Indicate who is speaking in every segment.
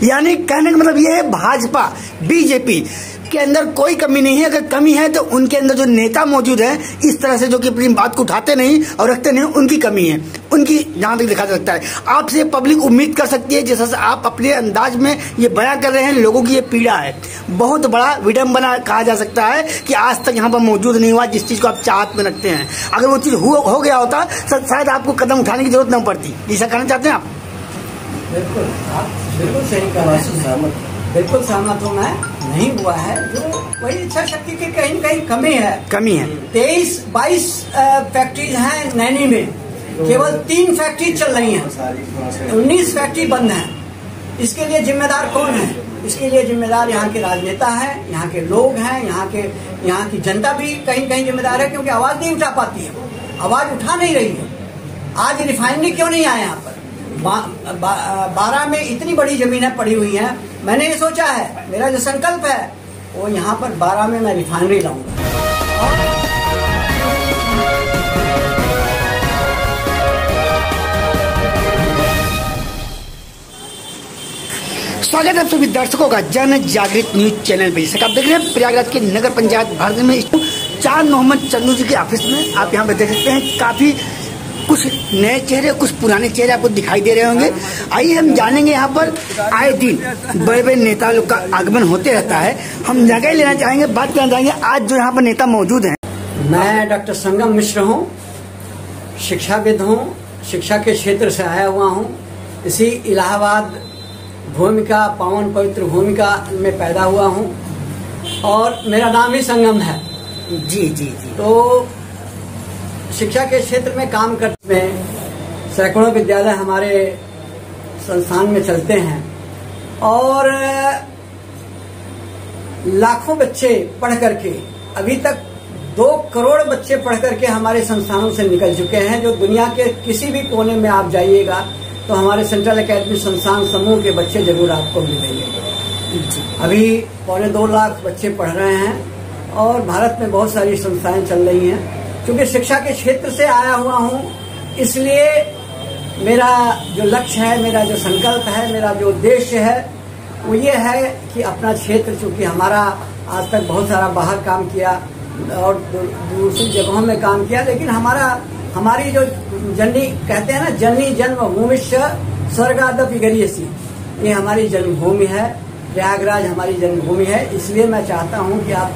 Speaker 1: यानी कहने का मतलब ये है भाजपा बीजेपी के अंदर कोई कमी नहीं है। अगर कमी है तो उनके अंदर जो नेता मौजूद हैं इस तरह से जो कि अपनी बात को उठाते नहीं और रखते नहीं, उनकी कमी है, उनकी जहां तक दिखा जा सकता है। आपसे पब्लिक उम्मीद कर सकती है जैसा से आप अपने अंदाज में ये बयां कर रहे हैं, लोगों की ये पीड़ा है। बहुत बड़ा विडंबना कहा जा सकता है कि आज तक यहाँ पर मौजूद नहीं हुआ जिस चीज को आप चाहत में रखते हैं। अगर वो चीज हो गया होता शायद आपको कदम उठाने की जरूरत न पड़ती। ऐसा कहना चाहते हैं आप?
Speaker 2: बिल्कुल, आप बिल्कुल सही कह रहे हैं, बिल्कुल सहमत हूँ मैं। नहीं हुआ है, जो वही इच्छा शक्ति की कहीं न कहीं कमी है। 23-22 फैक्ट्रीज हैं नैनी में, केवल 3 फैक्ट्री चल रही हैं, 19 फैक्ट्री बंद हैं। इसके लिए जिम्मेदार कौन है? इसके लिए जिम्मेदार यहाँ के राजनेता हैं, यहाँ के लोग हैं, यहाँ की जनता भी कहीं कहीं जिम्मेदार है, क्योंकि आवाज नहीं उठा पाती है, आवाज उठा नहीं रही है। आज रिफाइनरी क्यों नहीं आया यहाँ पर? 12 में इतनी बड़ी जमीनें पड़ी हुई हैं। मैंने ये सोचा है, मेरा जो संकल्प है वो यहाँ पर 12 में मैं रिफाइनरी लाऊंगा।
Speaker 1: स्वागत है सभी दर्शकों का जन जागृत न्यूज चैनल पे। जैसे आप देख रहे हैं प्रयागराज के नगर पंचायत भवन में चार मोहम्मद चंदू जी के ऑफिस में आप यहाँ पे देख सकते हैं काफी कुछ नए चेहरे, कुछ पुराने चेहरे आपको दिखाई दे रहे होंगे। आइए हम जानेंगे, यहाँ पर आए दिन बड़े बड़े नेता लोग का आगमन होते रहता है। हम जगह लेना चाहेंगे, बात करना चाहेंगे आज जो यहाँ पर नेता मौजूद हैं।
Speaker 2: मैं डॉक्टर संगम मिश्र हूँ, शिक्षाविद हूँ, शिक्षा के क्षेत्र से आया हुआ हूँ। इसी इलाहाबाद भूमिका, पावन पवित्र भूमिका में पैदा हुआ हूँ और मेरा नाम ही संगम है।
Speaker 1: जी जी जी।
Speaker 2: तो शिक्षा के क्षेत्र में काम करते में सैकड़ों विद्यालय हमारे संस्थान में चलते हैं और लाखों बच्चे पढ़ करके, अभी तक 2 करोड़ बच्चे पढ़ करके हमारे संस्थानों से निकल चुके हैं। जो दुनिया के किसी भी कोने में आप जाइएगा तो हमारे सेंट्रल एकेडमी संस्थान समूह के बच्चे जरूर आपको मिलेंगे। अभी 2.25 लाख बच्चे पढ़ रहे हैं और भारत में बहुत सारी संस्थाएं चल रही हैं। क्योंकि शिक्षा के क्षेत्र से आया हुआ हूँ, इसलिए मेरा जो लक्ष्य है, मेरा जो संकल्प है, मेरा जो उद्देश्य है वो ये है कि अपना क्षेत्र, चूंकि हमारा आज तक बहुत सारा बाहर काम किया और दूसरी जगहों में काम किया, लेकिन हमारी जो जननी कहते हैं ना, जननी जन्मभूमि स्वर्गादपि गरीयसी, ये हमारी जन्मभूमि है, प्रयागराज हमारी जन्मभूमि है। इसलिए मैं चाहता हूँ कि आप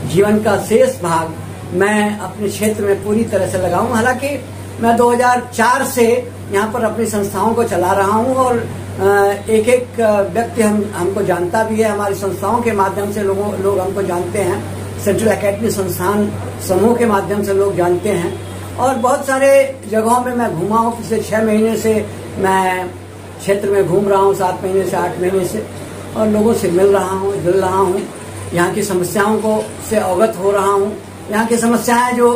Speaker 2: जीवन का शेष भाग मैं अपने क्षेत्र में पूरी तरह से लगाऊं। हालांकि मैं 2004 से यहाँ पर अपनी संस्थाओं को चला रहा हूँ और एक व्यक्ति हमको जानता भी है। हमारी संस्थाओं के माध्यम से लोग हमको जानते हैं, सेंट्रल एकेडमी संस्थान समूह के माध्यम से लोग जानते हैं। और बहुत सारे जगहों में मैं घूमा हूँ। पिछले 6 महीने से मैं क्षेत्र में घूम रहा हूँ, 7 महीने से 8 महीने से, और लोगों से मिल रहा हूँ, यहाँ की समस्याओं को से अवगत हो रहा हूँ। यहाँ की समस्याएं जो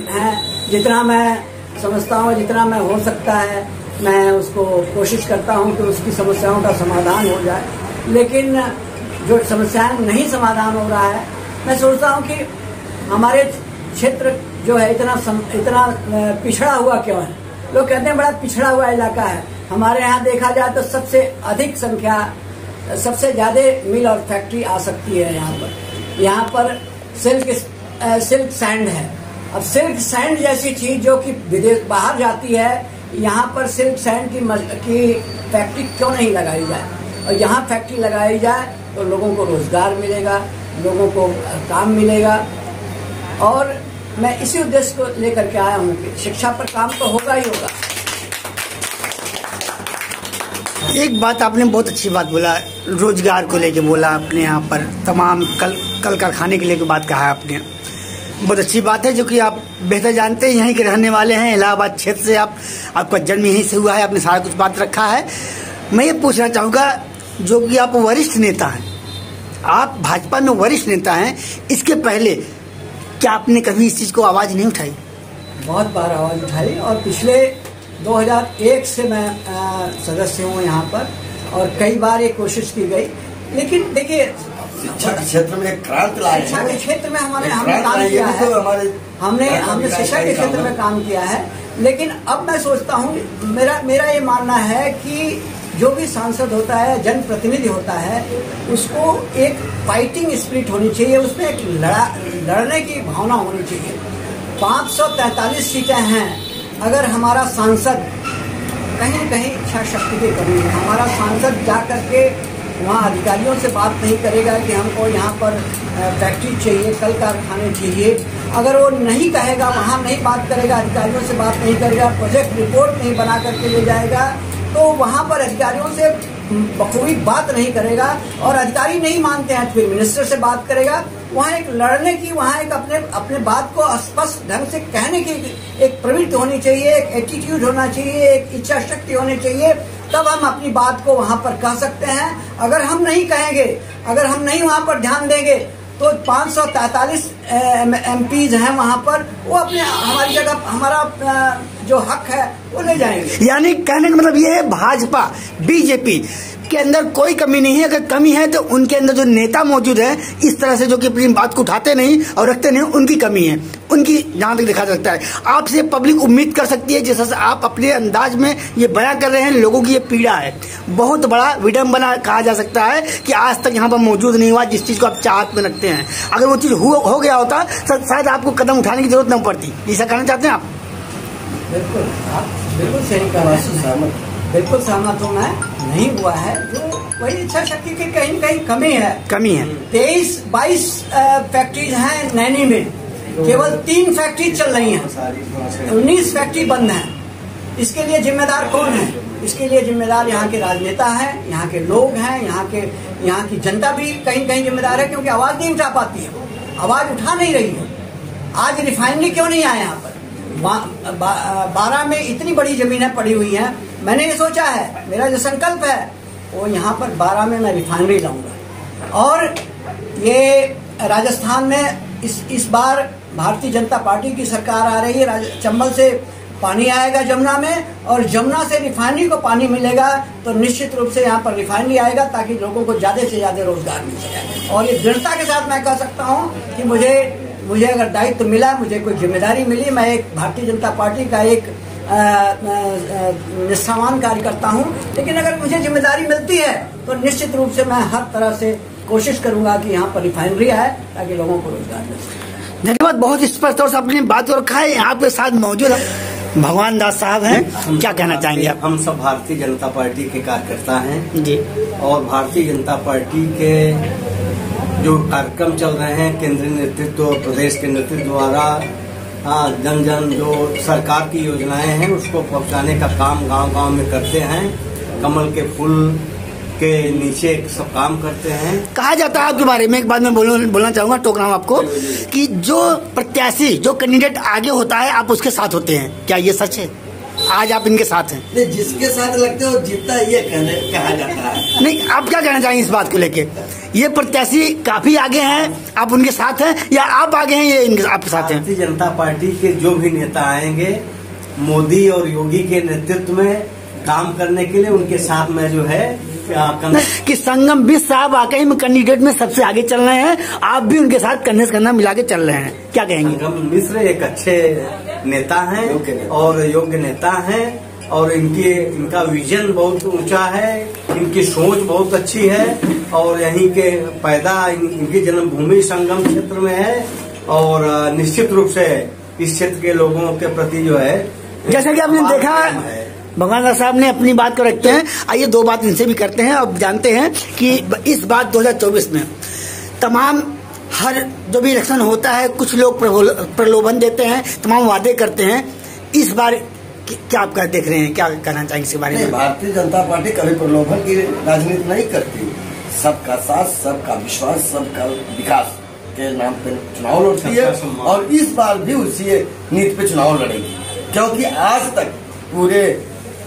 Speaker 2: हैं, जितना मैं समझता हूँ, जितना मैं हो सकता है, मैं उसको कोशिश करता हूँ कि उसकी समस्याओं का समाधान हो जाए। लेकिन जो समस्याएं नहीं समाधान हो रहा है, मैं सोचता हूँ कि हमारे क्षेत्र जो है इतना पिछड़ा हुआ क्यों है। लोग कहते हैं बड़ा पिछड़ा हुआ इलाका है। हमारे यहाँ देखा जाए तो सबसे अधिक संख्या, सबसे ज्यादा मिल और फैक्ट्री आ सकती है यहाँ पर सिल्क सैंड है। अब सिल्क सैंड जैसी चीज जो कि विदेश बाहर जाती है, यहाँ पर सिल्क सैंड की फैक्ट्री क्यों नहीं लगाई जाए? और यहाँ फैक्ट्री लगाई जाए तो लोगों को रोजगार मिलेगा, लोगों को काम मिलेगा। और मैं इसी उद्देश्य को लेकर के आया हूँ कि शिक्षा पर काम तो होगा ही होगा।
Speaker 1: एक बात आपने बहुत अच्छी बात बोला, रोजगार को लेके बोला आपने, यहाँ पर तमाम कल कारखाने के लेके बात कहा है आपने। बहुत अच्छी बात है, जो कि आप बेहतर जानते हैं, यहीं के रहने वाले हैं, इलाहाबाद क्षेत्र से आपका जन्म यहीं से हुआ है, आपने सारा कुछ बात रखा है। मैं ये पूछना चाहूँगा, जो कि आप वरिष्ठ नेता हैं, आप भाजपा में वरिष्ठ नेता हैं, इसके पहले क्या आपने कभी इस चीज़ को आवाज़ नहीं उठाई?
Speaker 2: बहुत बार आवाज़ उठाई और पिछले 2001 से मैं सदस्य हूँ यहाँ पर, और कई बार ये कोशिश की गई। लेकिन देखिए,
Speaker 3: शिक्षा के क्षेत्र में क्रांति लाए,
Speaker 2: शिक्षा के क्षेत्र में हमने काम किया है, हमने शिक्षा के क्षेत्र में काम किया है। लेकिन अब मैं सोचता हूँ, मेरा ये मानना है कि जो भी सांसद होता है, जनप्रतिनिधि होता है, उसको एक फाइटिंग स्पिरिट होनी चाहिए, उसमें एक लड़ने की भावना होनी चाहिए। 543 सीटें हैं, अगर हमारा सांसद कहीं न कहीं इच्छा शक्ति की कमी है, हमारा सांसद जा करके वहाँ अधिकारियों से बात नहीं करेगा कि हमको यहाँ पर फैक्ट्री चाहिए, कल कारखाने चाहिए, अगर वो नहीं कहेगा, वहाँ नहीं बात करेगा, अधिकारियों से बात नहीं करेगा, प्रोजेक्ट रिपोर्ट नहीं बना करके ले जाएगा, तो वहाँ पर अधिकारियों से बखूबी बात नहीं करेगा, और अधिकारी नहीं मानते हैं तो फिर मिनिस्टर से बात करेगा। वहाँ एक लड़ने की, वहाँ एक अपने बात को स्पष्ट ढंग से कहने की एक प्रवृत्ति होनी चाहिए, एक एटीट्यूड होना चाहिए, एक इच्छा शक्ति होनी चाहिए, तब हम अपनी बात को वहाँ पर कह सकते हैं। अगर हम नहीं कहेंगे, अगर हम नहीं वहाँ पर ध्यान देंगे, तो 543 एमपीज हैं वहाँ पर, वो अपने हमारी जगह हमारा जो हक है वो ले जाएंगे।
Speaker 1: यानी कहने का मतलब ये है, भाजपा बीजेपी के अंदर कोई कमी नहीं है, अगर कमी है तो उनके अंदर जो नेता मौजूद है, इस तरह से जो कि अपनी बात को उठाते नहीं और रखते नहीं, उनकी कमी है, उनकी जहां तक दिखा सकता है। आपसे पब्लिक उम्मीद कर सकती है, जैसा आप अपने अंदाज में ये बयां कर रहे हैं, लोगों की ये पीड़ा है, बहुत बड़ा विडंबना कहा जा सकता है कि आज तक यहाँ पर मौजूद नहीं हुआ जिस चीज को आप चाहत में रखते हैं। अगर वो चीज हो गया होता तो शायद आपको कदम उठाने की जरूरत न पड़ती। ऐसा कहना चाहते हैं आप?
Speaker 2: बिल्कुल, आप बिल्कुल सही कह रहे हैं, बिल्कुल सहमत हूँ मैं। नहीं हुआ है, जो वही इच्छा शक्ति की कहीं न कहीं कमी है। 23-22 फैक्ट्रीज हैं नैनी में, केवल 3 फैक्ट्री चल रही हैं, 19 फैक्ट्री बंद हैं। इसके लिए जिम्मेदार कौन है? इसके लिए जिम्मेदार यहाँ के राजनेता हैं, यहाँ के लोग हैं, यहाँ की जनता भी कहीं न कहीं जिम्मेदार है, क्योंकि आवाज नहीं उठा पाती है, आवाज उठा नहीं रही है। आज रिफाइनरी क्यों नहीं आया यहाँ पर? 12 में इतनी बड़ी जमीनें पड़ी हुई हैं, मैंने ये सोचा है, मेरा जो संकल्प है वो यहाँ पर 12 में मैं रिफाइनरी लाऊंगा। और ये राजस्थान में इस बार भारतीय जनता पार्टी की सरकार आ रही है, चंबल से पानी आएगा जमुना में, और जमुना से रिफाइनरी को पानी मिलेगा, तो निश्चित रूप से यहाँ पर रिफाइनरी आएगा, ताकि लोगों को ज्यादा से ज्यादा रोजगार मिल सके। और ये दृढ़ता के साथ मैं कह सकता हूँ कि मुझे अगर दायित्व मिला, मुझे कोई जिम्मेदारी मिली, मैं एक भारतीय जनता पार्टी का एक निष्ठावान कार्यकर्ता हूं, लेकिन अगर मुझे जिम्मेदारी मिलती है तो निश्चित रूप से मैं हर तरह से कोशिश करूंगा कि यहाँ पर रिफाइनरी आए, ताकि लोगों को रोजगार मिल सके।
Speaker 1: धन्यवाद, बहुत स्पष्ट तौर से अपनी बात को रखा है। यहाँ पे साथ मौजूद भगवान दास साहब हैं, क्या कहना चाहेंगे आप?
Speaker 3: हम सब भारतीय जनता पार्टी के कार्यकर्ता हैं
Speaker 1: जी,
Speaker 3: और भारतीय जनता पार्टी के जो कार्यक्रम चल रहे हैं केंद्रीय नेतृत्व और प्रदेश के नेतृत्व द्वारा, जन जन जो सरकार की योजनाएं हैं उसको पहुंचाने का काम गांव-गांव में करते हैं। कमल के फूल के नीचे सब काम करते हैं।
Speaker 1: कहा जाता है आपके बारे में, एक बात मैं बोलना चाहूंगा, टोक रहा हूँ आपको, कि जो प्रत्याशी, जो कैंडिडेट आगे होता है, आप उसके साथ होते हैं, क्या ये सच है? आज आप इनके साथ हैं?
Speaker 3: जिसके साथ लगते हो जीतता है, ये कहा जाता है।
Speaker 1: नहीं, आप क्या कहना चाहेंगे इस बात को लेके? ये प्रत्याशी काफी आगे हैं, आप उनके साथ हैं, या आप आगे हैं ये आपके साथ हैं?
Speaker 3: भारतीय जनता पार्टी के जो भी नेता आएंगे, मोदी और योगी के नेतृत्व में काम करने के लिए उनके साथ में जो है
Speaker 1: कि संगम बिष्ट साहब वाकई में कैंडिडेट में सबसे आगे चल रहे हैं, आप भी उनके साथ कंधे से कंधा मिला के चल रहे हैं, क्या कहेंगे?
Speaker 3: संगम मिश्र एक अच्छे नेता हैं और योग्य नेता हैं, और इनका विजन बहुत ऊंचा है, इनकी सोच बहुत अच्छी है, और यहीं के इनकी जन्मभूमि संगम क्षेत्र में है, और निश्चित रूप से इस क्षेत्र के लोगों के प्रति जो है,
Speaker 1: जैसा कि आपने देखा, भगवान दास साहब ने अपनी बात को रखते हैं। आइए दो बात इनसे भी करते हैं। अब जानते हैं कि इस बार 2024 में तमाम हर जो भी इलेक्शन होता है, कुछ लोग प्रलोभन देते हैं, तमाम वादे करते हैं। इस बार क्या आप देख रहे हैं, क्या कहना चाहेंगे इसके बारे में?
Speaker 4: भारतीय जनता पार्टी कभी प्रलोभन की राजनीति नहीं करती, सबका साथ, सबका विश्वास, सबका विकास के नाम पे चुनाव लड़ती है, और इस बार भी उसी नीति पे चुनाव लड़ेगी, क्योंकि आज तक पूरे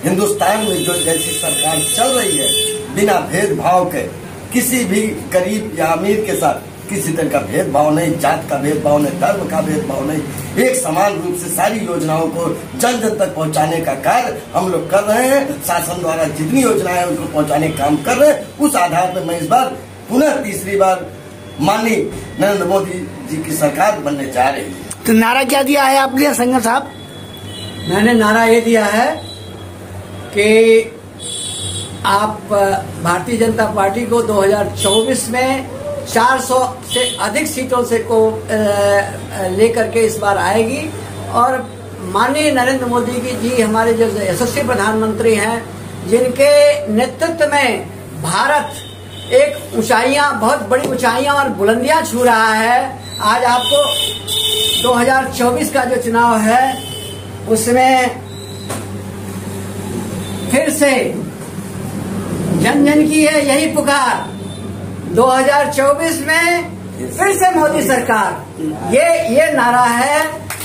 Speaker 4: हिंदुस्तान में जो जैसी सरकार चल रही है, बिना भेदभाव के किसी भी गरीब या अमीर के साथ किसी तरह का भेदभाव नहीं, जात का भेदभाव नहीं, धर्म का भेदभाव नहीं, एक समान रूप से सारी योजनाओं को जन जन तक पहुंचाने का कार्य हम लोग कर रहे हैं। शासन द्वारा जितनी योजनाएं उनको पहुंचाने का काम कर रहे हैं, उस आधार पर मैं इस बार पुनः तीसरी बार माननीय नरेंद्र मोदी जी की सरकार बनने जा रही है।
Speaker 1: तो नारा क्या दिया है आपने संगम साहब?
Speaker 2: मैंने नारा ये दिया है कि आप भारतीय जनता पार्टी को 2024 में 400 से अधिक सीटों से को लेकर के इस बार आएगी। और माननीय नरेंद्र मोदी जी हमारे जो यशस्वी प्रधानमंत्री हैं, जिनके नेतृत्व में भारत एक ऊंचाइयां, बहुत बड़ी ऊंचाइयां और बुलंदियां छू रहा है। आज आपको 2024 का जो चुनाव है उसमें फिर से जन जन की है यही पुकार, 2024 में फिर से मोदी सरकार, ये नारा है।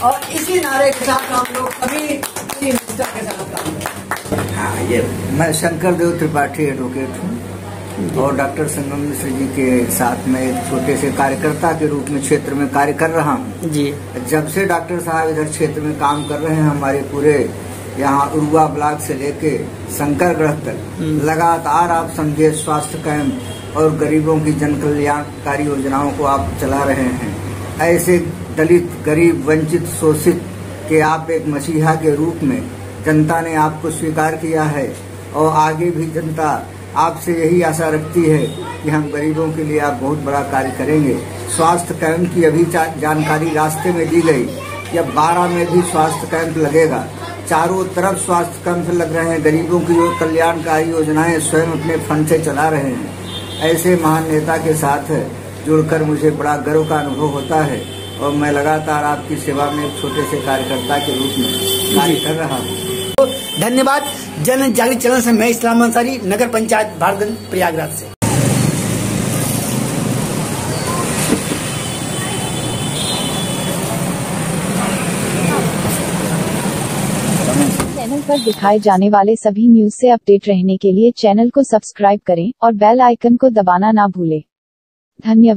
Speaker 2: और इसी नारे के साथ हम लोग अभी इसी निष्ठा के साथ काम करेंगे।
Speaker 5: मैं शंकर देव त्रिपाठी एडवोकेट हूँ और डॉक्टर संगम मिश्र जी के साथ में एक छोटे से कार्यकर्ता के रूप में क्षेत्र में कार्य कर रहा हूँ जी। जब से डॉक्टर साहब इधर क्षेत्र में काम कर रहे हैं, हमारे पूरे यहाँ उरुआ ब्लॉक से लेके शंकरगढ़ तक लगातार आप समझे स्वास्थ्य कैंप और गरीबों की जन कल्याणकारी योजनाओं को आप चला रहे हैं। ऐसे दलित, गरीब, वंचित, शोषित के आप एक मसीहा के रूप में जनता ने आपको स्वीकार किया है और आगे भी जनता आपसे यही आशा रखती है कि हम गरीबों के लिए आप बहुत बड़ा कार्य करेंगे। स्वास्थ्य कैंप की अभी जानकारी रास्ते में दी गई कि अब 12 में भी स्वास्थ्य कैंप लगेगा। चारों तरफ स्वास्थ्य कैंप लग रहे हैं। गरीबों की जो कल्याणकारी योजनाएं स्वयं अपने फंड से चला रहे हैं। ऐसे महान नेता के साथ जुड़कर मुझे बड़ा गर्व का अनुभव होता है और मैं लगातार आपकी सेवा में एक छोटे से कार्यकर्ता के रूप में कार्य कर रहा हूँ।
Speaker 1: धन्यवाद। जन जागृत चैनल से मैं इस्लाम अंसारी, नगर पंचायत भारतगंज, प्रयागराज से।
Speaker 6: चैनल पर दिखाए जाने वाले सभी न्यूज से अपडेट रहने के लिए चैनल को सब्सक्राइब करें और बेल आइकन को दबाना ना भूलें। धन्यवाद।